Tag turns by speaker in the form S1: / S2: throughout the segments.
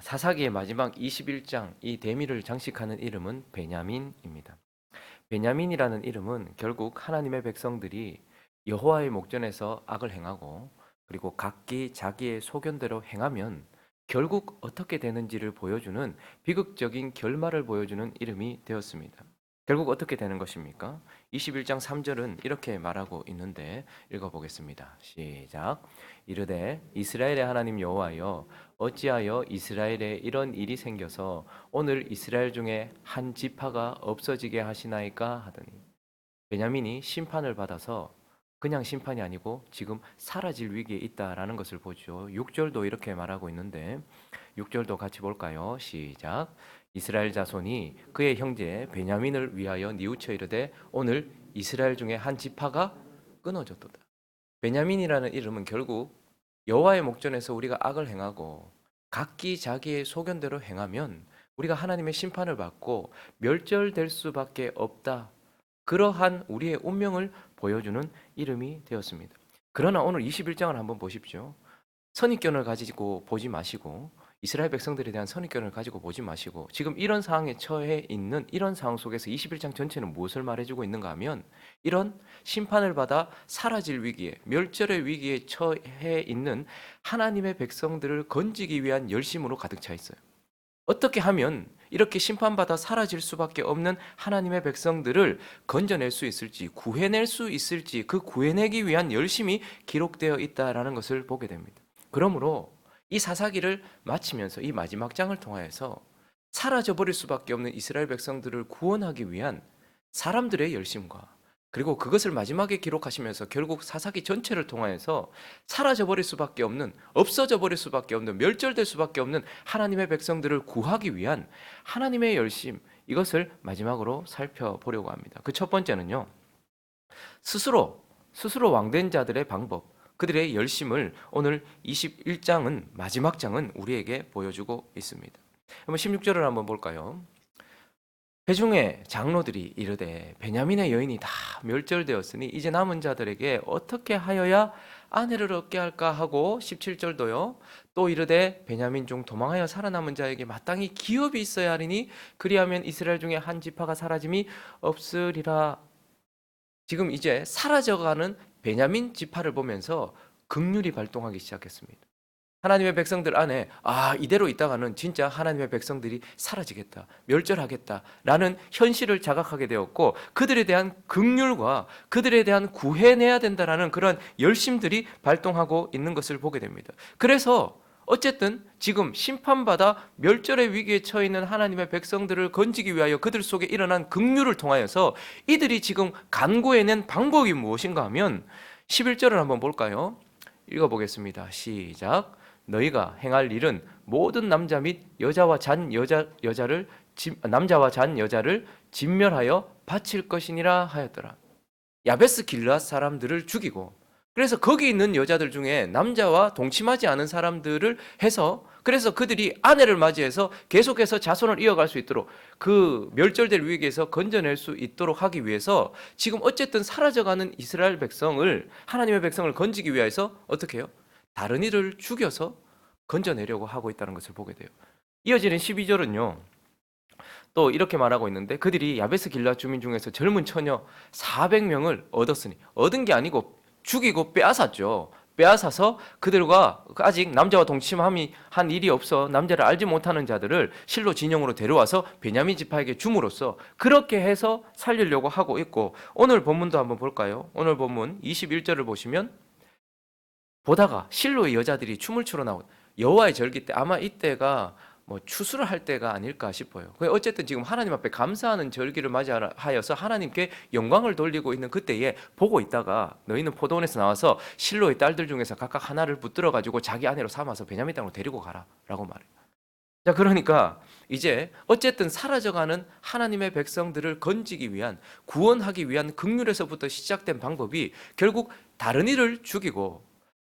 S1: 사사기의 마지막 21장 이 대미를 장식하는 이름은 베냐민입니다. 베냐민이라는 이름은 결국 하나님의 백성들이 여호와의 목전에서 악을 행하고 그리고 각기 자기의 소견대로 행하면 결국 어떻게 되는지를 보여주는 비극적인 결말을 보여주는 이름이 되었습니다. 결국 어떻게 되는 것입니까? 21장 3절은 이렇게 말하고 있는데 읽어보겠습니다. 시작. 이르되 이스라엘의 하나님 여호와여 어찌하여 이스라엘에 이런 일이 생겨서 오늘 이스라엘 중에 한 지파가 없어지게 하시나이까 하더니 베냐민이 심판을 받아서 그냥 심판이 아니고 지금 사라질 위기에 있다라는 것을 보죠. 6절도 이렇게 말하고 있는데 6절도 같이 볼까요? 시작. 이스라엘 자손이 그의 형제 베냐민을 위하여 뉘우쳐 이르되 오늘 이스라엘 중에 한 지파가 끊어졌도다. 베냐민이라는 이름은 결국 여호와의 목전에서 우리가 악을 행하고 각기 자기의 소견대로 행하면 우리가 하나님의 심판을 받고 멸절될 수밖에 없다. 그러한 우리의 운명을 보여주는 이름이 되었습니다. 그러나 오늘 21장을 한번 보십시오. 선입견을 가지고 보지 마시고 이스라엘 백성들에 대한 선입견을 가지고 보지 마시고 지금 이런 상황에 처해 있는 이런 상황 속에서 21장 전체는 무엇을 말해주고 있는가 하면 이런 심판을 받아 사라질 위기에 멸절의 위기에 처해 있는 하나님의 백성들을 건지기 위한 열심으로 가득 차 있어요. 어떻게 하면 이렇게 심판받아 사라질 수밖에 없는 하나님의 백성들을 건져낼 수 있을지, 구해낼 수 있을지 그 구해내기 위한 열심이 기록되어 있다라는 것을 보게 됩니다. 그러므로 이 사사기를 마치면서 이 마지막 장을 통하여서 사라져버릴 수밖에 없는 이스라엘 백성들을 구원하기 위한 사람들의 열심과 그리고 그것을 마지막에 기록하시면서 결국 사사기 전체를 통하여서 사라져버릴 수밖에 없는, 없어져 버릴 수밖에 없는, 멸절될 수밖에 없는 하나님의 백성들을 구하기 위한 하나님의 열심, 이것을 마지막으로 살펴보려고 합니다. 그 첫 번째는요, 스스로 왕된 자들의 방법, 그들의 열심을 오늘 21장은, 마지막 장은 우리에게 보여주고 있습니다. 한번 16절을 한번 볼까요? 회중의 장로들이 이르되 베냐민의 여인이 다 멸절되었으니 이제 남은 자들에게 어떻게 하여야 아내를 얻게 할까 하고 17절도요. 또 이르되 베냐민 중 도망하여 살아남은 자에게 마땅히 기업이 있어야 하리니 그리하면 이스라엘 중에 한 지파가 사라짐이 없으리라. 지금 이제 사라져가는 베냐민 지파를 보면서 긍휼이 발동하기 시작했습니다. 하나님의 백성들 안에 이대로 있다가는 진짜 하나님의 백성들이 사라지겠다, 멸절하겠다라는 현실을 자각하게 되었고 그들에 대한 긍휼과 그들에 대한 구해내야 된다라는 그런 열심들이 발동하고 있는 것을 보게 됩니다. 그래서 어쨌든 지금 심판받아 멸절의 위기에 처해 있는 하나님의 백성들을 건지기 위하여 그들 속에 일어난 긍휼을 통하여서 이들이 지금 간구해낸 방법이 무엇인가 하면 11절을 한번 볼까요? 읽어보겠습니다. 시작. 너희가 행할 일은 모든 남자 및 여자와 잔 여자를 남자와 잔 여자를 진멸하여 바칠 것이니라 하였더라. 야베스 길앗 사람들을 죽이고 그래서 거기 있는 여자들 중에 남자와 동침하지 않은 사람들을 해서 그래서 그들이 아내를 맞이해서 계속해서 자손을 이어갈 수 있도록 그 멸절될 위기에서 건져낼 수 있도록 하기 위해서 지금 어쨌든 사라져가는 이스라엘 백성을 하나님의 백성을 건지기 위해서 어떻게 해요? 다른 이를 죽여서 건져내려고 하고 있다는 것을 보게 돼요. 이어지는 12절은요. 또 이렇게 말하고 있는데 그들이 야베스 길앗 주민 중에서 젊은 처녀 400명을 얻었으니 얻은 게 아니고 죽이고 빼앗았죠. 빼앗아서 그들과 아직 남자와 동침함이 한 일이 없어 남자를 알지 못하는 자들을 실로 진영으로 데려와서 베냐민 지파에게 줌으로써 그렇게 해서 살리려고 하고 있고 오늘 본문도 한번 볼까요? 오늘 본문 21절을 보시면 보다가 실로의 여자들이 춤을 추러 나온 여호와의 절기 때 아마 이때가 뭐 추수를 할 때가 아닐까 싶어요. 어쨌든 지금 하나님 앞에 감사하는 절기를 맞이하여서 하나님께 영광을 돌리고 있는 그때에 보고 있다가 너희는 포도원에서 나와서 실로의 딸들 중에서 각각 하나를 붙들어 가지고 자기 아내로 삼아서 베냐민 땅으로 데리고 가라라고 말해요. 자, 그러니까 이제 어쨌든 사라져가는 하나님의 백성들을 건지기 위한 구원하기 위한 긍휼에서부터 시작된 방법이 결국 다른 이를 죽이고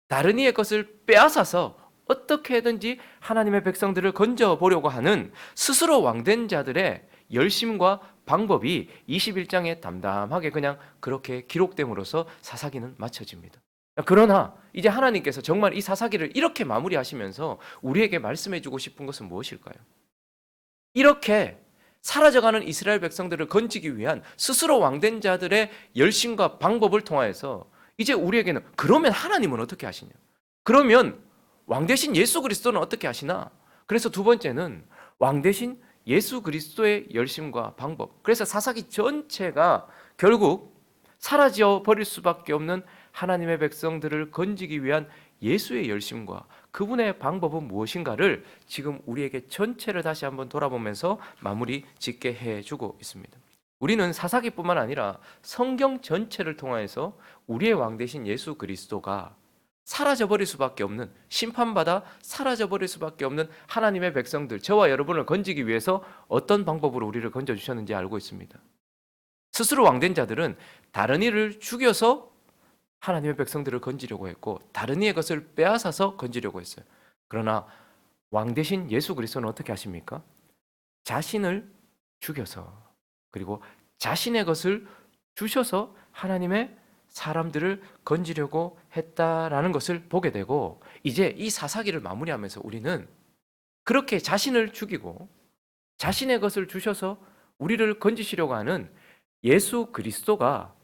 S1: 다른 이의 것을 빼앗아서 어떻게든지 하나님의 백성들을 건져보려고 하는 스스로 왕된 자들의 열심과 방법이 21장에 담담하게 그냥 그렇게 기록됨으로써 사사기는 마쳐집니다. 그러나 이제 하나님께서 정말 이 사사기를 이렇게 마무리하시면서 우리에게 말씀해 주고 싶은 것은 무엇일까요? 이렇게 사라져가는 이스라엘 백성들을 건지기 위한 스스로 왕된 자들의 열심과 방법을 통하여서 이제 우리에게는 그러면 하나님은 어떻게 하시냐? 그러면 왕 대신 예수 그리스도는 어떻게 하시나? 그래서 두 번째는 왕 대신 예수 그리스도의 열심과 방법. 그래서 사사기 전체가 결국 사라져 버릴 수밖에 없는 하나님의 백성들을 건지기 위한 예수의 열심과 그분의 방법은 무엇인가를 지금 우리에게 전체를 다시 한번 돌아보면서 마무리 짓게 해주고 있습니다. 우리는 사사기뿐만 아니라 성경 전체를 통하여서 우리의 왕 대신 예수 그리스도가 사라져버릴 수밖에 없는, 심판받아 사라져버릴 수밖에 없는 하나님의 백성들, 저와 여러분을 건지기 위해서 어떤 방법으로 우리를 건져주셨는지 알고 있습니다. 스스로 왕된 자들은 다른 이를 죽여서 하나님의 백성들을 건지려고 했고 다른 이의 것을 빼앗아서 건지려고 했어요. 그러나 왕 대신 예수 그리스도는 어떻게 하십니까? 자신을 죽여서 그리고 자신의 것을 주셔서 하나님의 사람들을 건지려고 했다라는 것을 보게 되고, 이제 이 사사기를 마무리하면서 우리는 그렇게 자신을 죽이고 자신의 것을 주셔서 우리를 건지시려고 하는 예수 그리스도가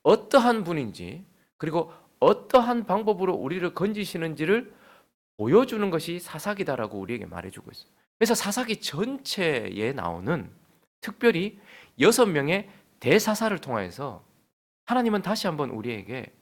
S1: 어떠한 분인지, 그리고 어떠한 방법으로 우리를 건지시는지를 보여주는 것이 사사기다라고 우리에게 말해주고 있어요. 그래서 사사기 전체에 나오는 특별히 6명의 대사사를 통해서 하나님은 다시 한번 우리에게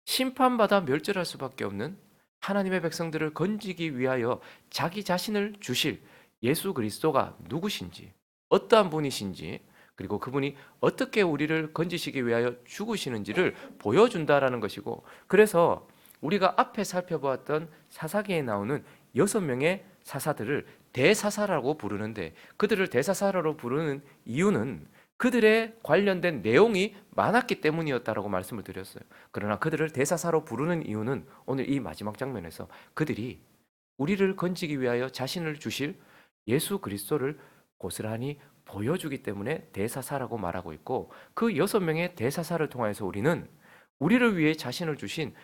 S1: 심판받아 멸절할 수밖에 없는 하나님의 백성들을 건지기 위하여 자기 자신을 주실 예수 그리스도가 누구신지, 어떠한 분이신지, 그리고 그분이 어떻게 우리를 건지시기 위하여 죽으시는지를 보여준다라는 것이고, 그래서 우리가 앞에 살펴보았던 사사기에 나오는 6명의 사사들을 대사사라고 부르는데, 그들을 대사사라고 부르는 이유는 그들의 관련된 내용이 많았기 때문이었다라고 말씀을 드렸어요. 그러나 그들을 대사사로 부르는 이유는 오늘 이 마지막 장면에서 그들이 우리를 건지기 위하여 자신을 주실 예수 그리스도를 고스란히 보여주기 때문에 대사사라고 말하고 있고, 그 6명의 대사사를 통해서 우리는 우리를 위해 자신을 주실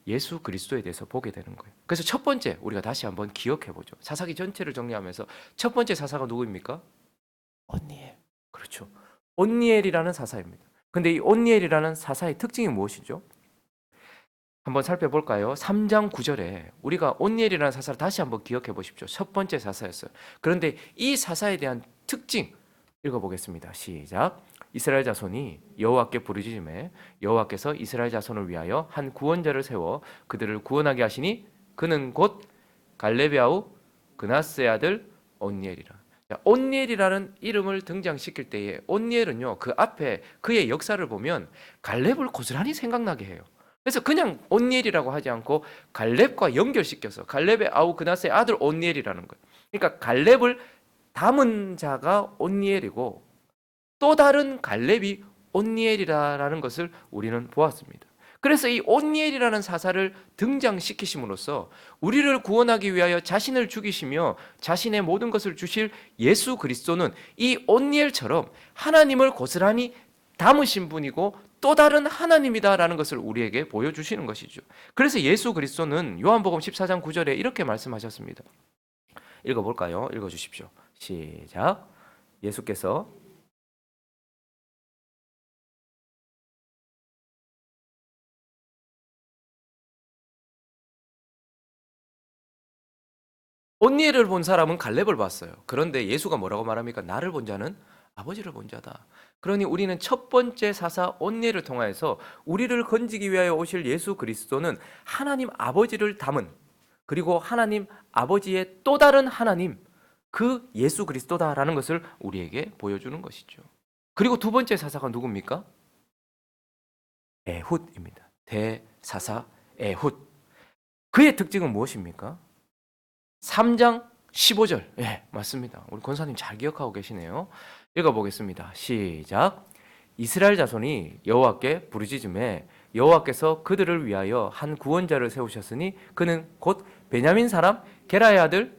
S1: 예수 그리스도에 대해서 보게 되는 거예요. 그래서 첫 번째 우리가 다시 한번 기억해 보죠. 사사기 전체를 정리하면서 첫 번째 사사가 누구입니까? 온니엘. 그렇죠. 온니엘이라는 사사입니다. 근데 이 온니엘이라는 사사의 특징이 무엇이죠? 한번 살펴볼까요? 3장 9절에 우리가 온니엘이라는 사사를 다시 한번 기억해 보십시오. 첫 번째 사사였어요. 그런데 이 사사에 대한 특징 읽어보겠습니다. 시작. 이스라엘 자손이 여호와께 부르짖음에 여호와께서 이스라엘 자손을 위하여 한 구원자를 세워 그들을 구원하게 하시니 그는 곧 갈렙의 아우 그나스의 아들 온니엘이라. 온니엘이라는 이름을 등장시킬 때에 온니엘은요, 그 앞에 그의 역사를 보면 갈렙을 고스란히 생각나게 해요. 그래서 그냥 온니엘이라고 하지 않고 갈렙과 연결시켜서 갈렙의 아우 그나스의 아들 온니엘이라는 거예요. 그러니까 갈렙을 담은 자가 온니엘이고 또 다른 갈렙이 온니엘이라는 것을 우리는 보았습니다. 그래서 이 온니엘이라는 사사를 등장시키심으로써 우리를 구원하기 위하여 자신을 죽이시며 자신의 모든 것을 주실 예수 그리스도는 이 온니엘처럼 하나님을 고스란히 담으신 분이고 또 다른 하나님이다라는 것을 우리에게 보여주시는 것이죠. 그래서 예수 그리스도는 요한복음 14장 9절에 이렇게 말씀하셨습니다. 읽어볼까요? 읽어주십시오. 시작. 예수께서 온니엘을 본 사람은 갈렙을 봤어요. 그런데 예수가 뭐라고 말합니까? 나를 본 자는 아버지를 본 자다. 그러니 우리는 첫 번째 사사 온니엘을 통하여서 우리를 건지기 위하여 오실 예수 그리스도는 하나님 아버지를 담은, 그리고 하나님 아버지의 또 다른 하나님, 그 예수 그리스도다라는 것을 우리에게 보여주는 것이죠. 그리고 두 번째 사사가 누굽니까? 에훗입니다. 대사사 에훗. 그의 특징은 무엇입니까? 3장 15절. 예, 맞습니다. 우리 권사님 잘 기억하고 계시네요. 읽어보겠습니다. 시작. 이스라엘 자손이 여호와께 부르짖음에 여호와께서 그들을 위하여 한 구원자를 세우셨으니 그는 곧 베냐민 사람 게라의 아들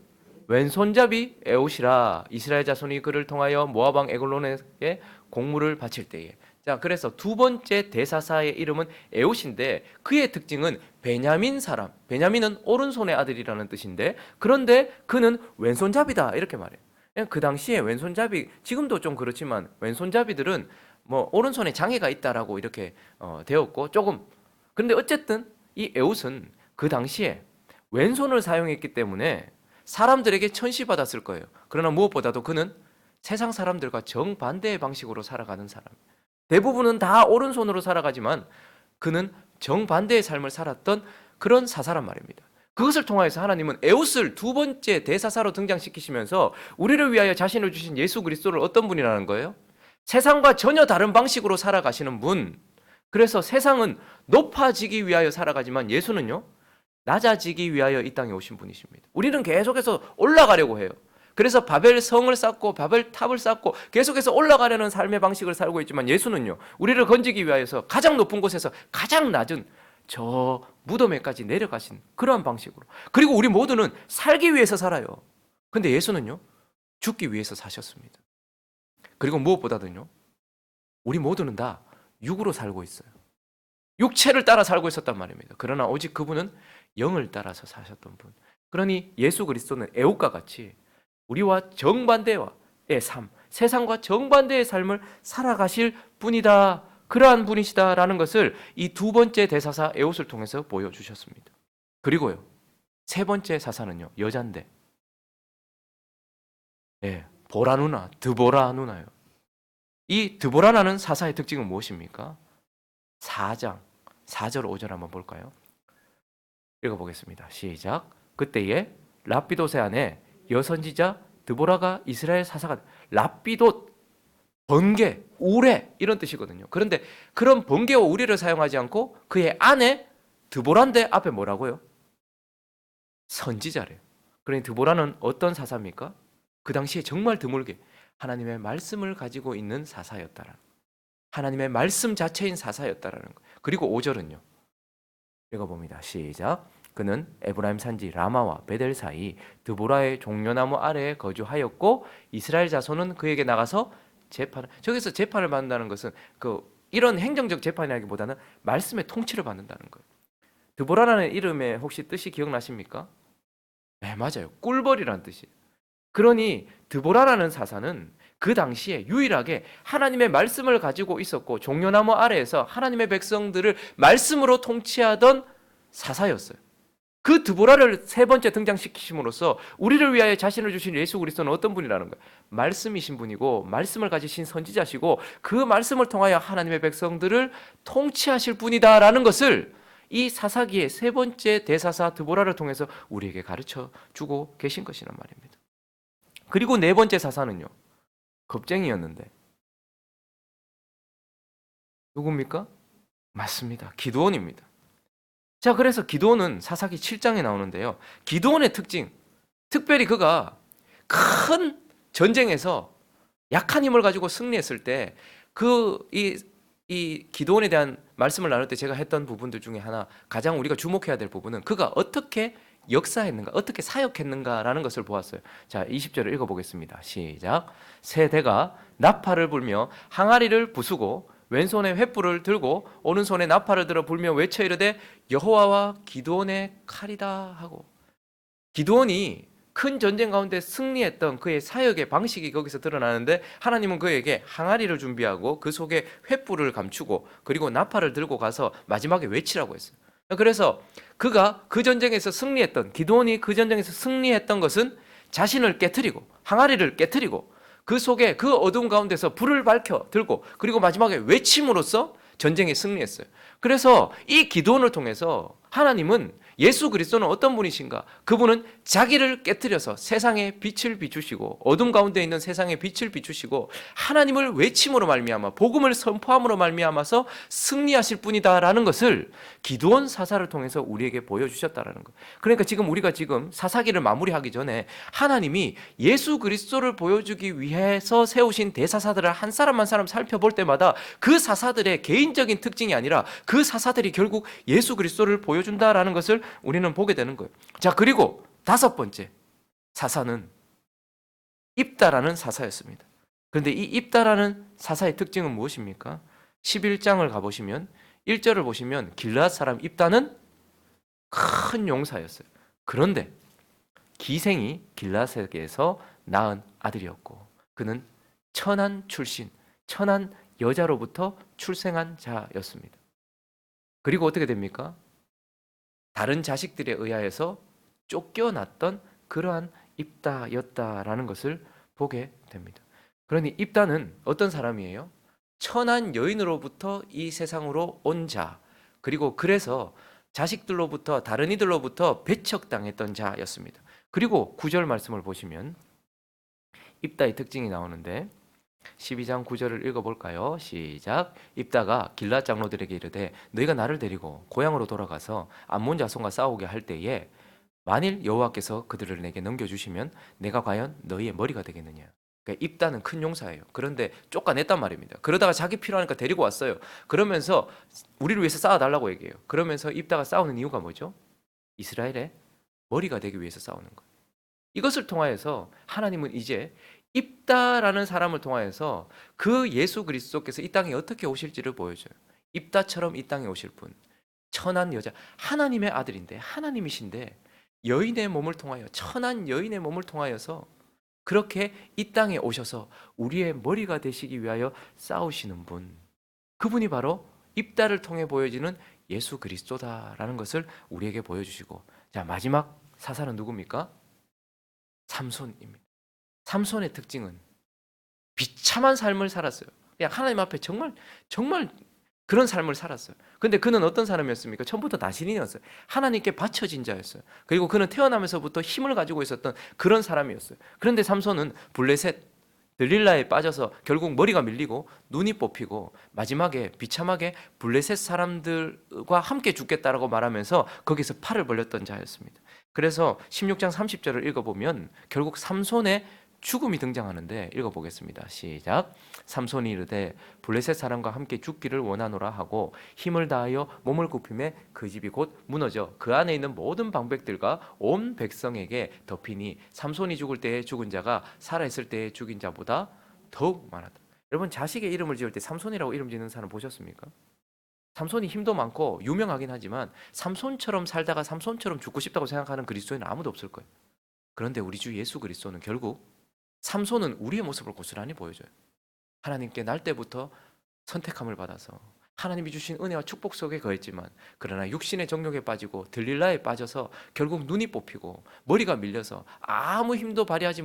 S1: 왼손잡이 에훗이라. 이스라엘 자손이 그를 통하여 모압 왕 에글론에게 공물을 바칠 때에. 자, 그래서 두 번째 대사사의 이름은 에웃인데 그의 특징은 베냐민 사람. 베냐민은 오른손의 아들이라는 뜻인데 그런데 그는 왼손잡이다 이렇게 말해요. 그 당시에 왼손잡이, 지금도 좀 그렇지만 왼손잡이들은 뭐 오른손에 장애가 있다라고 이렇게 되었고 조금, 그런데 어쨌든 이 에웃은 그 당시에 왼손을 사용했기 때문에 사람들에게 천시받았을 거예요. 그러나 무엇보다도 그는 세상 사람들과 정반대의 방식으로 살아가는 사람. 대부분은 다 오른손으로 살아가지만 그는 정반대의 삶을 살았던 그런 사사란 말입니다. 그것을 통하여서 하나님은 에웃을 두 번째 대사사로 등장시키시면서 우리를 위하여 자신을 주신 예수 그리스도를 어떤 분이라는 거예요? 세상과 전혀 다른 방식으로 살아가시는 분. 그래서 세상은 높아지기 위하여 살아가지만 예수는요, 낮아지기 위하여 이 땅에 오신 분이십니다. 우리는 계속해서 올라가려고 해요. 그래서 바벨 성을 쌓고 바벨 탑을 쌓고 계속해서 올라가려는 삶의 방식을 살고 있지만 예수는요, 우리를 건지기 위하여서 가장 높은 곳에서 가장 낮은 저 무덤에까지 내려가신 그러한 방식으로. 그리고 우리 모두는 살기 위해서 살아요. 근데 예수는요, 죽기 위해서 사셨습니다. 그리고 무엇보다도요, 우리 모두는 다 육으로 살고 있어요. 육체를 따라 살고 있었단 말입니다. 그러나 오직 그분은 영을 따라서 사셨던 분. 그러니 예수 그리스도는 에웃과 같이 우리와 정반대의 삶, 세상과 정반대의 삶을 살아가실 분이다. 그러한 분이시다라는 것을 이 두 번째 대사사 에웃을 통해서 보여주셨습니다. 그리고요, 세 번째 사사는요, 여잔데, 보라 누나, 드보라 누나요. 이 드보라라는 사사의 특징은 무엇입니까? 4장 4절 5절 한번 볼까요? 읽어보겠습니다. 시작. 그때에 랍비돗의 아내 여선지자 드보라가 이스라엘 사사가, 랍비돗, 번개, 우레 이런 뜻이거든요. 그런데 그런 번개와 우레를 사용하지 않고 그의 아내 드보라인데 앞에 뭐라고요? 선지자래요. 그러니 드보라는 어떤 사사입니까? 그 당시에 정말 드물게 하나님의 말씀을 가지고 있는 사사였다라는, 하나님의 말씀 자체인 사사였다라는 거. 그리고 5절은요, 읽어봅니다. 시작. 그는 에브라임 산지 라마와 베델 사이 드보라의 종려나무 아래에 거주하였고 이스라엘 자손은 그에게 나가서 재판을, 저기서 재판을 받는다는 것은 이런 행정적 재판이라기보다는 말씀의 통치를 받는다는 거예요. 드보라라는 이름의 혹시 뜻이 기억나십니까? 네, 맞아요. 꿀벌이라는 뜻이에요. 그러니 드보라라는 사사는 그 당시에 유일하게 하나님의 말씀을 가지고 있었고 종려나무 아래에서 하나님의 백성들을 말씀으로 통치하던 사사였어요. 그 드보라를 세 번째 등장시키심으로써 우리를 위하여 자신을 주신 예수 그리스도는 어떤 분이라는 거예요? 말씀이신 분이고 말씀을 가지신 선지자시고 그 말씀을 통하여 하나님의 백성들을 통치하실 분이다라는 것을 이 사사기의 세 번째 대사사 드보라를 통해서 우리에게 가르쳐 주고 계신 것이란 말입니다. 그리고 네 번째 사사는요, 겁쟁이였는데 누굽니까? 맞습니다. 기드온입니다. 자, 그래서 기드온은 사사기 7장에 나오는데요, 기드온의 특징, 특별히 그가 큰 전쟁에서 약한 힘을 가지고 승리했을 때 이 기드온에 대한 말씀을 나눌 때 제가 했던 부분들 중에 하나, 가장 우리가 주목해야 될 부분은 그가 어떻게 역사했는가, 어떻게 사역했는가라는 것을 보았어요. 자, 20절을 읽어보겠습니다. 시작. 세 대가 나팔을 불며 항아리를 부수고 왼손에 횃불을 들고 오른손에 나팔을 들어 불며 외쳐 이르되 여호와와 기드온의 칼이다 하고, 기드온이 큰 전쟁 가운데 승리했던 그의 사역의 방식이 거기서 드러나는데 하나님은 그에게 항아리를 준비하고 그 속에 횃불을 감추고 그리고 나팔을 들고 가서 마지막에 외치라고 했어요. 그래서 그가 그 전쟁에서 승리했던, 기드온이 그 전쟁에서 승리했던 것은 자신을 깨트리고 항아리를 깨트리고 그 속에 그 어두운 가운데서 불을 밝혀 들고 그리고 마지막에 외침으로써 전쟁에 승리했어요. 그래서 이 기드온을 통해서 하나님은 예수 그리스도는 어떤 분이신가? 그분은 자기를 깨트려서 세상에 빛을 비추시고 어둠 가운데 있는 세상에 빛을 비추시고 하나님을 외침으로 말미암아 복음을 선포함으로 말미암아서 승리하실 분이다라는 것을 기드온 사사를 통해서 우리에게 보여주셨다라는 거. 그러니까 지금 우리가 지금 사사기를 마무리하기 전에 하나님이 예수 그리스도를 보여주기 위해서 세우신 대사사들을 한 사람 한 사람 살펴볼 때마다 그 사사들의 개인적인 특징이 아니라 그 사사들이 결국 예수 그리스도를 보여준다라는 것을 우리는 보게 되는 거예요. 자, 그리고 다섯 번째 사사는 입다라는 사사였습니다. 그런데 이 입다라는 사사의 특징은 무엇입니까? 11장을 가보시면 1절을 보시면 길르앗 사람 입다는 큰 용사였어요. 그런데 기생이 길르앗에게서 낳은 아들이었고 그는 천한 출신, 천한 여자로부터 출생한 자였습니다. 그리고 어떻게 됩니까? 다른 자식들에 의하여서 쫓겨났던 그러한 입다였다라는 것을 보게 됩니다. 그러니 입다는 어떤 사람이에요? 천한 여인으로부터 이 세상으로 온 자, 그리고 그래서 자식들로부터 다른 이들로부터 배척당했던 자였습니다. 그리고 9절 말씀을 보시면 입다의 특징이 나오는데 12장 9절을 읽어볼까요? 시작. 입다가 길앗 장로들에게 이르되 너희가 나를 데리고 고향으로 돌아가서 암몬 자손과 싸우게 할 때에 만일 여호와께서 그들을 내게 넘겨주시면 내가 과연 너희의 머리가 되겠느냐. 그러니까 입다는 큰 용사예요. 그런데 쫓아냈단 말입니다. 그러다가 자기 필요하니까 데리고 왔어요. 그러면서 우리를 위해서 싸워달라고 얘기해요. 그러면서 입다가 싸우는 이유가 뭐죠? 이스라엘의 머리가 되기 위해서 싸우는 거예요. 이것을 통하여서 하나님은 이제 입다라는 사람을 통하여서 그 예수 그리스도께서 이 땅에 어떻게 오실지를 보여줘요. 입다처럼 이 땅에 오실 분, 천한 여자, 하나님의 아들인데 하나님이신데 여인의 몸을 통하여, 천한 여인의 몸을 통하여서 그렇게 이 땅에 오셔서 우리의 머리가 되시기 위하여 싸우시는 분, 그분이 바로 입다를 통해 보여지는 예수 그리스도다라는 것을 우리에게 보여주시고, 자, 마지막 사사는 누굽니까? 삼손입니다. 삼손의 특징은 비참한 삶을 살았어요. 그냥 하나님 앞에 정말 정말 그런 삶을 살았어요. 근데 그는 어떤 사람이었습니까? 처음부터 나신인이었어요. 하나님께 바쳐진 자였어요. 그리고 그는 태어나면서부터 힘을 가지고 있었던 그런 사람이었어요. 그런데 삼손은 블레셋 들릴라에 빠져서 결국 머리가 밀리고 눈이 뽑히고 마지막에 비참하게 블레셋 사람들과 함께 죽겠다라고 말하면서 거기서 팔을 벌렸던 자였습니다. 그래서 16장 30절을 읽어보면 결국 삼손의 죽음이 등장하는데 읽어보겠습니다. 시작. 삼손이 이르되 블레셋 사람과 함께 죽기를 원하노라 하고 힘을 다하여 몸을 굽히매 그 집이 곧 무너져 그 안에 있는 모든 방백들과 온 백성에게 덮이니 삼손이 죽을 때에 죽은 자가 살아있을 때에 죽인 자보다 더욱 많았다. 여러분, 자식의 이름을 지을 때 삼손이라고 이름 짓는 사람 보셨습니까? 삼손이 힘도 많고 유명하긴 하지만 삼손처럼 살다가 삼손처럼 죽고 싶다고 생각하는 그리스도인은 아무도 없을 거예요. 그런데 우리 주 예수 그리스도는 결국 삼손은 우리의 모습을 고스란히 보여줘요. 하나님께 날 때부터 선택함을 받아서 하나님이 주신 은혜와 축복 속에 거했지만 그러나 육신의 정욕에 빠지고 들릴라에 빠져서 결국 눈이 뽑히고 머리가 밀려서 아무 힘도 발휘하지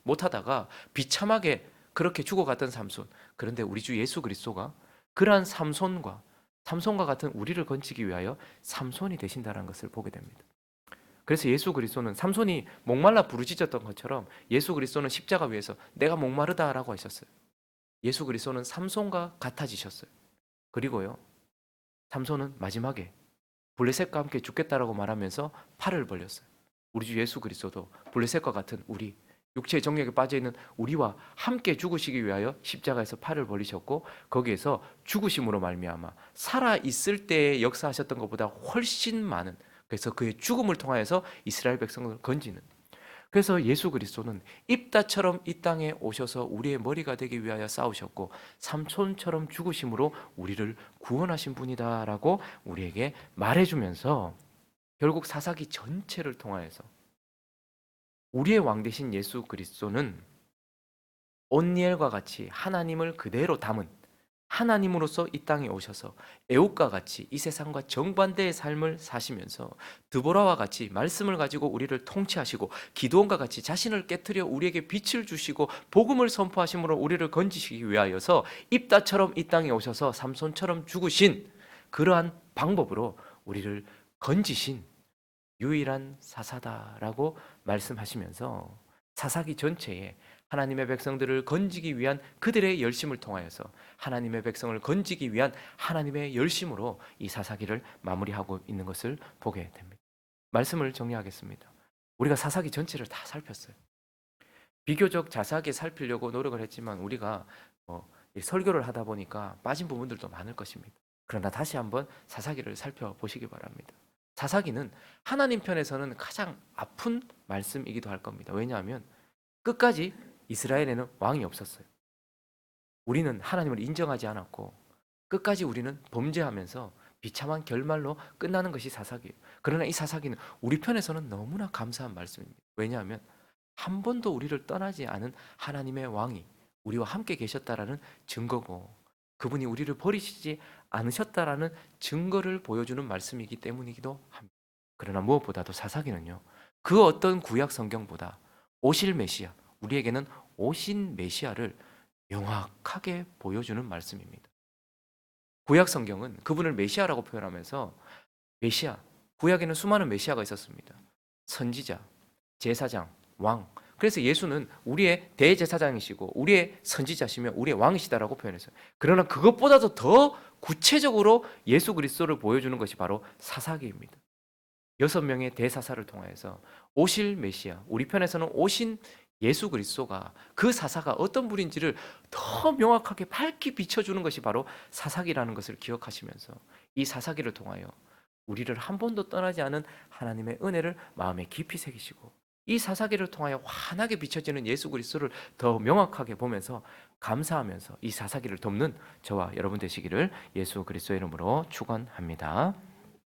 S1: 못하다가 비참하게 그렇게 죽어갔던 삼손. 그런데 우리 주 예수 그리스도가 그러한 삼손과 같은 우리를 건지기 위하여 삼손이 되신다는 것을 보게 됩니다. 그래서 예수 그리스도는 삼손이 목말라 부르짖었던 것처럼 예수 그리스도는 십자가 위에서 내가 목마르다라고 하셨어요. 예수 그리스도는 삼손과 같아지셨어요. 그리고요, 삼손은 마지막에 블레셋과 함께 죽겠다라고 말하면서 팔을 벌렸어요. 우리 주 예수 그리스도도 블레셋과 같은 우리, 육체의 정욕에 빠져있는 우리와 함께 죽으시기 위하여 십자가에서 팔을 벌리셨고 거기에서 죽으심으로 말미암아 살아있을 때에 역사하셨던 것보다 훨씬 많은, 그래서 그의 죽음을 통하여서 이스라엘 백성을 건지는, 그래서 예수 그리스도는 입다처럼 이 땅에 오셔서 우리의 머리가 되기 위하여 싸우셨고 삼손처럼 죽으심으로 우리를 구원하신 분이다라고 우리에게 말해주면서 결국 사사기 전체를 통하여서 우리의 왕 되신 예수 그리스도는 온니엘과 같이 하나님을 그대로 담은 하나님으로서 이 땅에 오셔서 애옥과 같이 이 세상과 정반대의 삶을 사시면서 드보라와 같이 말씀을 가지고 우리를 통치하시고 기드온과 같이 자신을 깨트려 우리에게 빛을 주시고 복음을 선포하심으로 우리를 건지시기 위하여서 입다처럼 이 땅에 오셔서 삼손처럼 죽으신 그러한 방법으로 우리를 건지신 유일한 사사다라고 말씀하시면서 사사기 전체에 하나님의 백성들을 건지기 위한 그들의 열심을 통하여서 하나님의 백성을 건지기 위한 하나님의 열심으로 이 사사기를 마무리하고 있는 것을 보게 됩니다. 말씀을 정리하겠습니다. 우리가 사사기 전체를 다 살폈어요. 비교적 자세하게 살피려고 노력을 했지만 우리가 설교를 하다 보니까 빠진 부분들도 많을 것입니다. 그러나 다시 한번 사사기를 살펴보시기 바랍니다. 사사기는 하나님 편에서는 가장 아픈 말씀이기도 할 겁니다. 왜냐하면 끝까지 이스라엘에는 왕이 없었어요. 우리는 하나님을 인정하지 않았고 끝까지 우리는 범죄하면서 비참한 결말로 끝나는 것이 사사기예요. 그러나 이 사사기는 우리 편에서는 너무나 감사한 말씀입니다. 왜냐하면 한 번도 우리를 떠나지 않은 하나님의 왕이 우리와 함께 계셨다라는 증거고, 그분이 우리를 버리시지 않으셨다라는 증거를 보여주는 말씀이기 때문이기도 합니다. 그러나 무엇보다도 사사기는요, 그 어떤 구약 성경보다 오실 메시아, 우리에게는 오신 메시아를 명확하게 보여주는 말씀입니다. 구약 성경은 그분을 메시아라고 표현하면서, 메시아, 구약에는 수많은 메시아가 있었습니다. 선지자, 제사장, 왕. 그래서 예수는 우리의 대제사장이시고 우리의 선지자시며 우리의 왕이시다라고 표현했어요. 그러나 그것보다도 더 구체적으로 예수 그리스도를 보여주는 것이 바로 사사기입니다. 6명의 대사사를 통하여서 오실 메시아, 우리 편에서는 오신 예수 그리스도가, 그 사사가 어떤 분인지를 더 명확하게 밝히 비춰주는 것이 바로 사사기라는 것을 기억하시면서, 이 사사기를 통하여 우리를 한 번도 떠나지 않은 하나님의 은혜를 마음에 깊이 새기시고, 이 사사기를 통하여 환하게 비춰지는 예수 그리스도를 더 명확하게 보면서 감사하면서 이 사사기를 돕는 저와 여러분 되시기를 예수 그리스도의 이름으로 축원합니다.